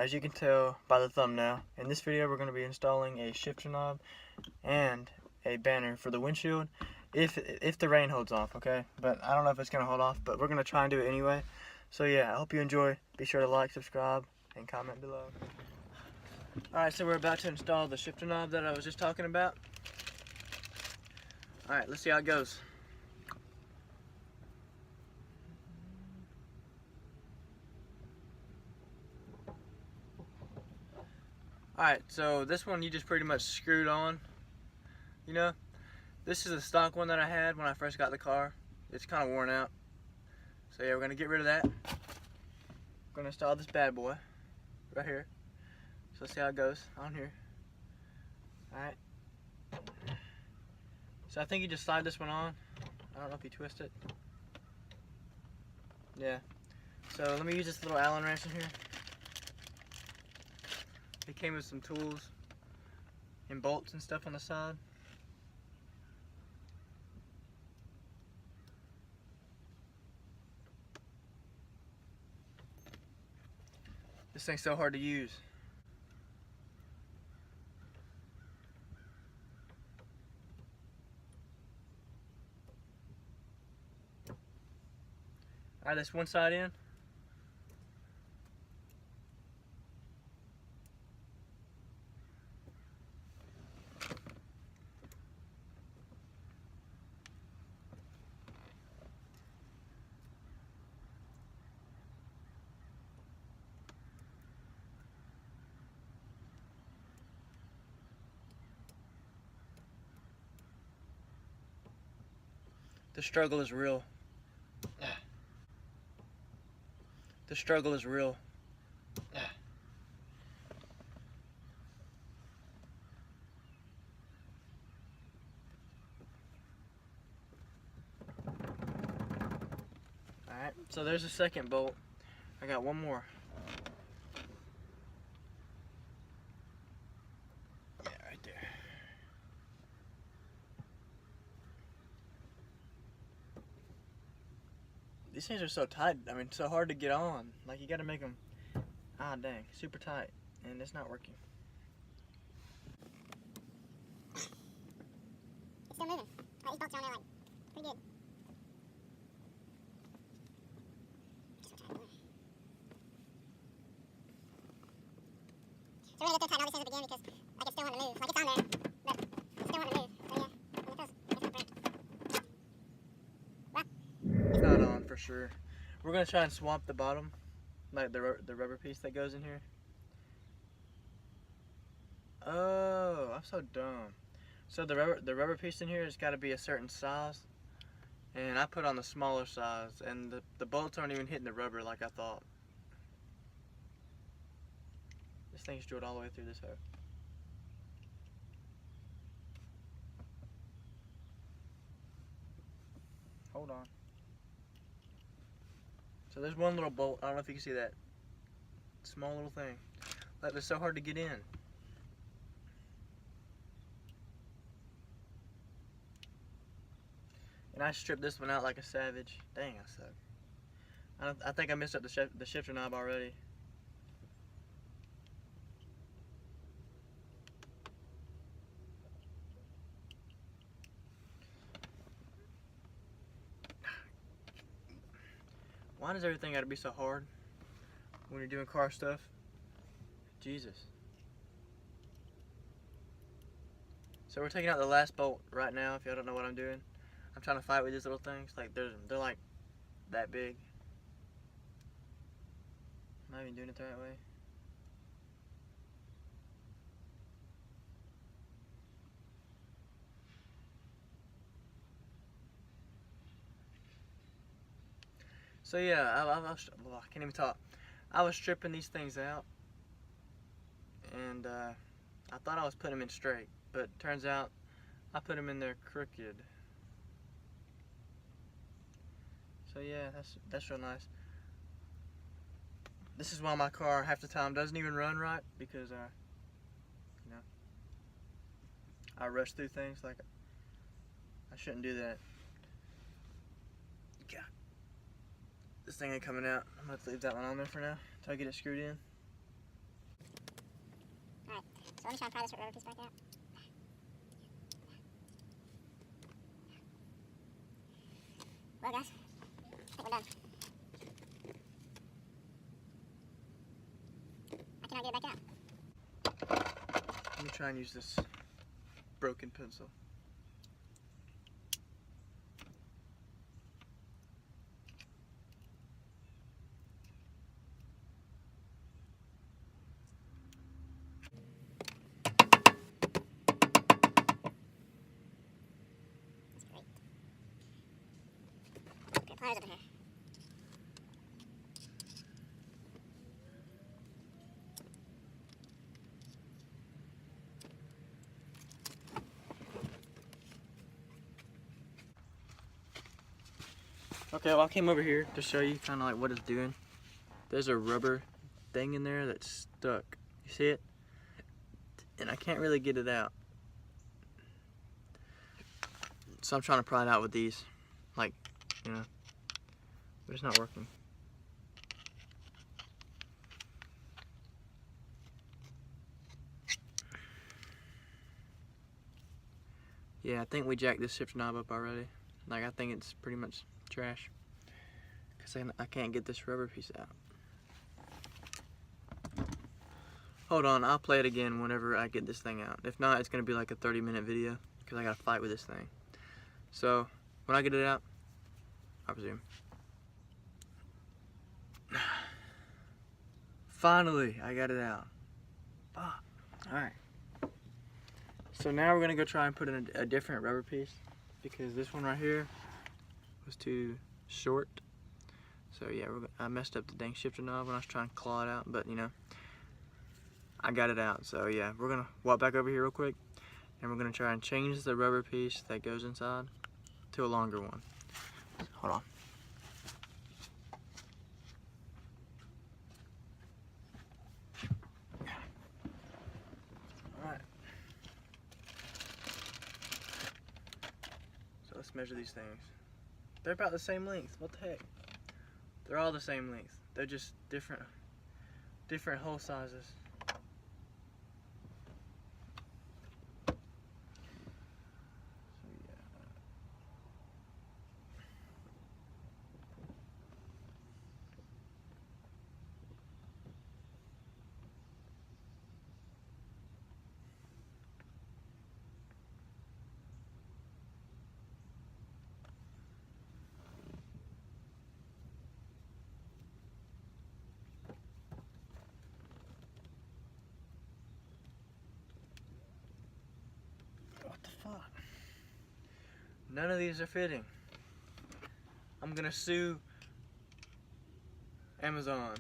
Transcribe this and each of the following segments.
as you can tell by the thumbnail, in this video we're going to be installing a shifter knob and a banner for the windshield if the rain holds off, okay? But I don't know if it's going to hold off, but we're going to try and do it anyway. So yeah, I hope you enjoy. Be sure to like, subscribe, and comment below. Alright, so we're about to install the shifter knob that I was just talking about. Alright, let's see how it goes. Alright, so this one you just pretty much screwed on. You know, this is a stock one that I had when I first got the car. It's kind of worn out. So yeah, we're going to get rid of that. We're going to install this bad boy right here. So let's see how it goes on here. Alright. So I think you just slide this one on. I don't know if you twist it. Yeah. So let me use this little Allen wrench in here. It came with some tools and bolts and stuff on the side. This thing's so hard to use. Alright, that's one side in. The struggle is real. The struggle is real. Alright, so there's a second bolt. I got one more. Yeah, right there. These things are so tight, I mean, so hard to get on. Like, you gotta make them, dang, super tight. And it's not working. It's still moving. These bolts are on there, like, pretty good. So we're gonna go through and tighten all these things up again because, like, it's still wanting to move. Like, it's on there, but it's still wanting to move. So yeah, when it goes, it's gonna break. Well, It's not on for sure. We're gonna try and swap the bottom, like the rubber piece that goes in here. Oh, I'm so dumb. So the rubber piece in here has got to be a certain size, and I put on the smaller size, and the bolts aren't even hitting the rubber like I thought. This thing's drilled all the way through this hole. Hold on. So there's one little bolt. I don't know if you can see that. Small little thing. Like, it's so hard to get in. And I stripped this one out like a savage. Dang, I suck. I think I messed up the shifter knob already. Why does everything gotta be so hard when you're doing car stuff? Jesus. So we're taking out the last bolt right now, if y'all don't know what I'm doing. I'm trying to fight with these little things. Like, they're like that big. Am I even doing it the right way? So yeah, I can't even talk. I was stripping these things out, and I thought I was putting them in straight, but turns out I put them in there crooked. So yeah, that's real nice. This is why my car half the time doesn't even run right, because you know, I rush through things. Like, I shouldn't do that. Yeah. This thing ain't coming out. I'm gonna have to leave that one on there for now until I get it screwed in. So let me try and pry this rubber piece back out. Well, guys, I think we're done. I cannot get it back out. Let me try and use this broken pencil. That's great. Okay, pliers over here. Okay, well I came over here to show you kind of like what it's doing. There's a rubber thing in there that's stuck. You see it? And I can't really get it out. So I'm trying to pry it out with these. Like, you know. But it's not working. Yeah, I think we jacked this shifter knob up already. Like, I think it's pretty much trash. Because I can't get this rubber piece out. Hold on, I'll play it again whenever I get this thing out. If not, it's going to be like a 30-minute video. Because I got to fight with this thing. So, when I get it out, I'll resume. Finally, I got it out. Alright. So now we're going to go try and put in a different rubber piece. Because this one right here was too short. So yeah, I messed up the dang shifter knob when I was trying to claw it out. But you know, I got it out. So yeah, we're going to walk back over here real quick. And we're going to try and change the rubber piece that goes inside to a longer one. Hold on. Alright. So let's measure these things. They're about the same length. What the heck? They're all the same length. They're just different hole sizes. What the fuck? None of these are fitting. I'm gonna sue Amazon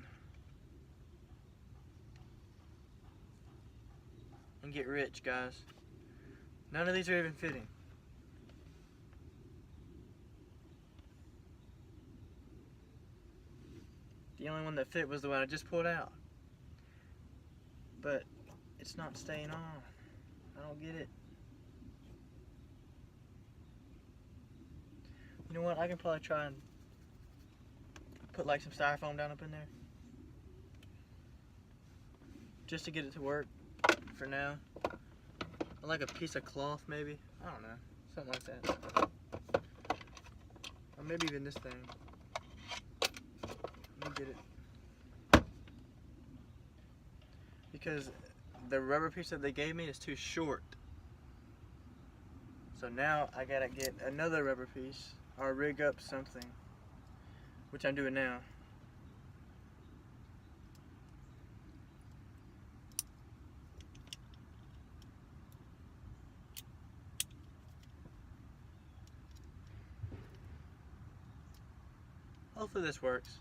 and get rich, guys. None of these are even fitting. The only one that fit was the one I just pulled out. But it's not staying on. I don't get it. You know what? I can probably try and put like some styrofoam down up in there. Just to get it to work for now. Or like a piece of cloth maybe. I don't know. Something like that. Or maybe even this thing. Let me get it. Because the rubber piece that they gave me is too short. So now I gotta get another rubber piece or rig up something. Which I'm doing now. Hopefully this works.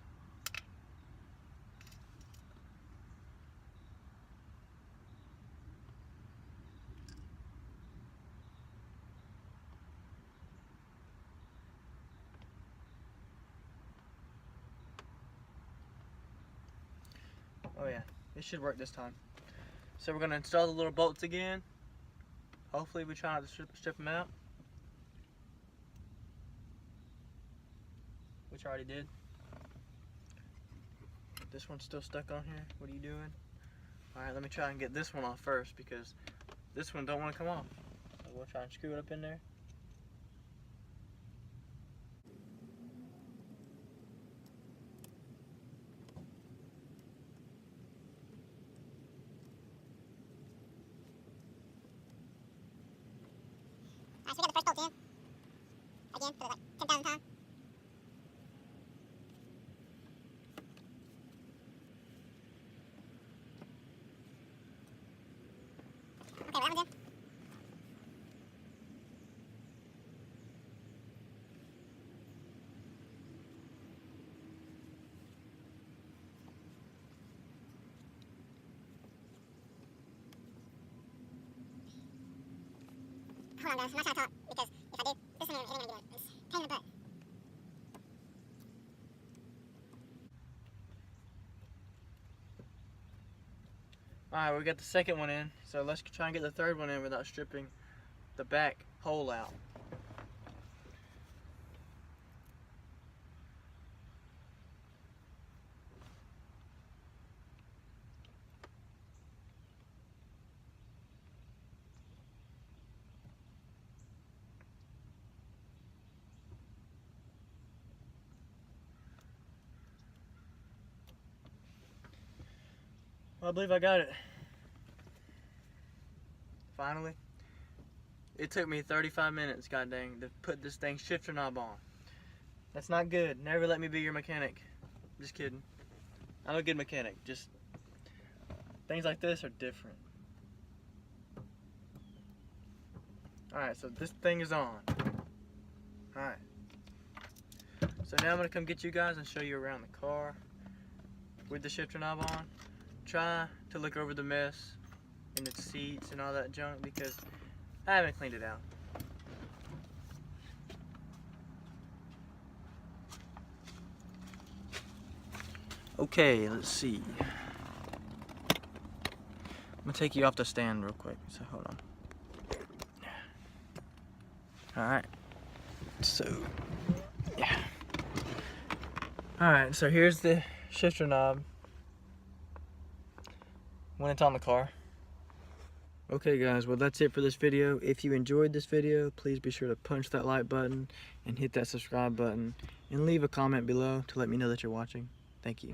Oh yeah, it should work this time. So we're gonna install the little bolts again. Hopefully we try not to strip them out. Which I already did. This one's still stuck on here. What are you doing? Alright, let me try and get this one off first because this one don't want to come off. So we'll try and screw it up in there. Alright, so we got the first bolt in. Again, for the, like 10,000 times. Okay, well, that one's in. Hold on, guys. I'm not trying to talk because if I do, this one isn't going to be good. It's a pain in the butt. Alright, we got the second one in, so let's try and get the third one in without stripping the back hole out. Well, I believe I got it. Finally. It took me 35 minutes, god dang, to put this thing shifter knob on. That's not good. Never let me be your mechanic. Just kidding. I'm a good mechanic. Just things like this are different. Alright, so this thing is on. Alright. So now I'm going to come get you guys and show you around the car with the shifter knob on. Try to look over the mess in the seats and all that junk because I haven't cleaned it out. Okay, let's see. I'm gonna take you off the stand real quick, so hold on. Alright, so yeah. Alright, so here's the shifter knob when it's on the car. Okay guys, well that's it for this video. If you enjoyed this video, please be sure to punch that like button and hit that subscribe button and leave a comment below to let me know that you're watching. Thank you.